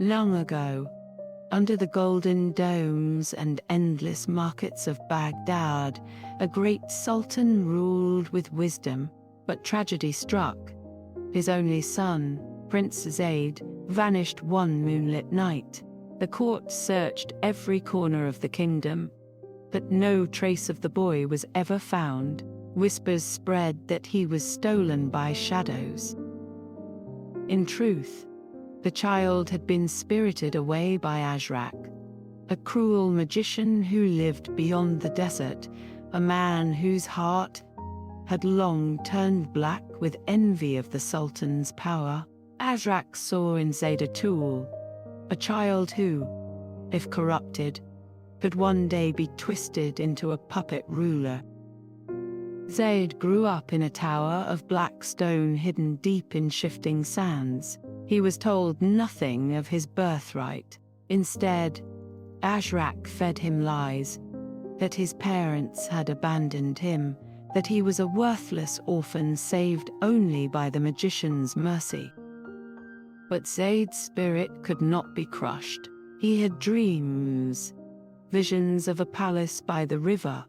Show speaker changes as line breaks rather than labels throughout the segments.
Long ago, under the golden domes and endless markets of Baghdad, a great sultan ruled with wisdom, but tragedy struck. His only son, Prince Zayd, vanished one moonlit night. The court searched every corner of the kingdom, but no trace of the boy was ever found. Whispers spread that he was stolen by shadows. In truth, the child had been spirited away by Azrak, a cruel magician who lived beyond the desert, a man whose heart had long turned black with envy of the Sultan's power. Azrak saw in Zayd a tool, a child who, if corrupted, could one day be twisted into a puppet ruler. Zayd grew up in a tower of black stone hidden deep in shifting sands. He was told nothing of his birthright. Instead, Azrak fed him lies, that his parents had abandoned him, that he was a worthless orphan saved only by the magician's mercy. But Zayd's spirit could not be crushed. He had dreams, visions of a palace by the river,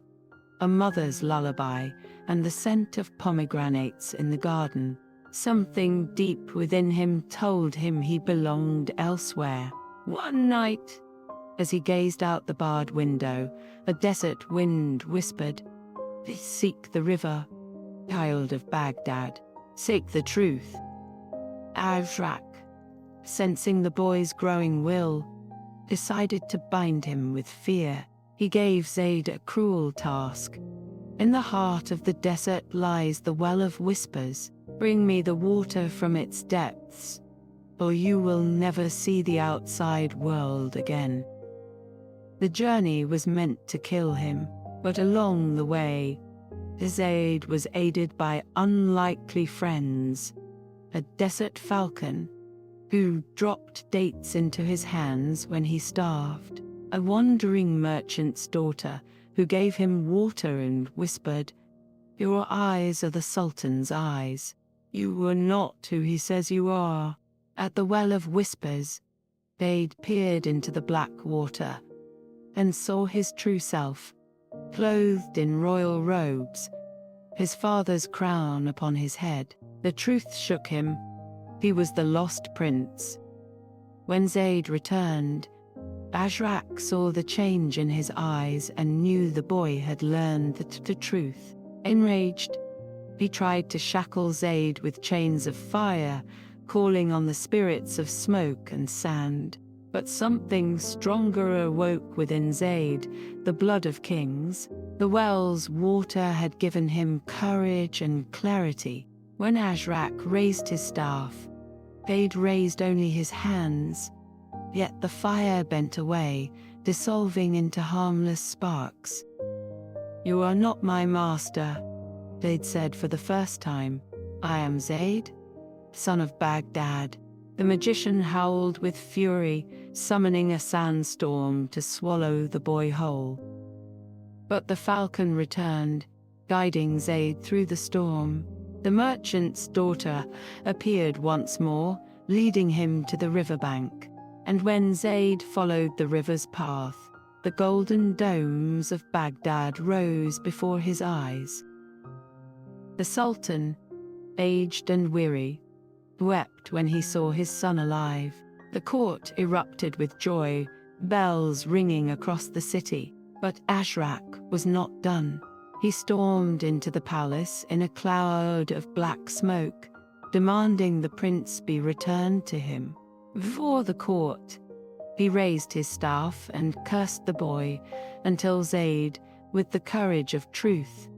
a mother's lullaby, and the scent of pomegranates in the garden. Something deep within him told him he belonged elsewhere. One night, as he gazed out the barred window, a desert wind whispered, "Seek the river, child of Baghdad, seek the truth." Azrak, sensing the boy's growing will, decided to bind him with fear. He gave Zayd a cruel task. In the heart of the desert lies the well of whispers. Bring me the water from its depths, or you will never see the outside world again. The journey was meant to kill him, but along the way, Zayd was aided by unlikely friends, a desert falcon, who dropped dates into his hands when he starved, a wandering merchant's daughter who gave him water and whispered, "Your eyes are the Sultan's eyes. You are not who he says you are." At the well of whispers, Zayd peered into the black water and saw his true self, clothed in royal robes, his father's crown upon his head. The truth shook him. He was the lost prince. When Zayd returned, Azrak saw the change in his eyes and knew the boy had learned the truth. Enraged, he tried to shackle Zayd with chains of fire, calling on the spirits of smoke and sand. But something stronger awoke within Zayd, the blood of kings. The well's water had given him courage and clarity. When Azrak raised his staff, Zayd raised only his hands, yet the fire bent away, dissolving into harmless sparks. "You are not my master," Zayd said for the first time. "I am Zayd, son of Baghdad." The magician howled with fury, summoning a sandstorm to swallow the boy whole. But the falcon returned, guiding Zayd through the storm. The merchant's daughter appeared once more, leading him to the riverbank. And when Zayd followed the river's path, the golden domes of Baghdad rose before his eyes. The Sultan, aged and weary, wept when he saw his son alive. The court erupted with joy, bells ringing across the city. But Azrak was not done. He stormed into the palace in a cloud of black smoke, demanding the prince be returned to him. Before the court, he raised his staff and cursed the boy until Zayd, with the courage of truth,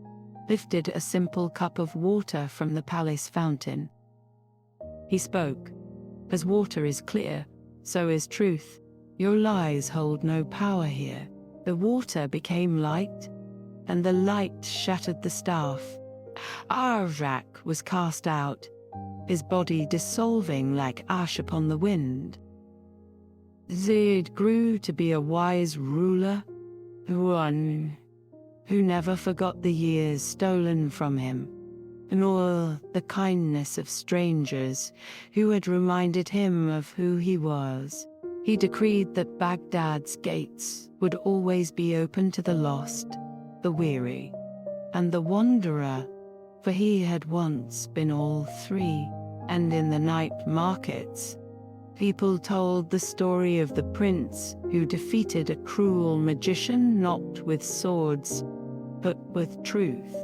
lifted a simple cup of water from the palace fountain. He spoke, "As water is clear, so is truth. Your lies hold no power here." The water became light, and the light shattered the staff. Azrak was cast out, his body dissolving like ash upon the wind. Zayd grew to be a wise ruler, one who never forgot the years stolen from him, nor the kindness of strangers who had reminded him of who he was. He decreed that Baghdad's gates would always be open to the lost, the weary, and the wanderer, for he had once been all three. And in the night markets, people told the story of the prince who defeated a cruel magician not with swords, but with truth.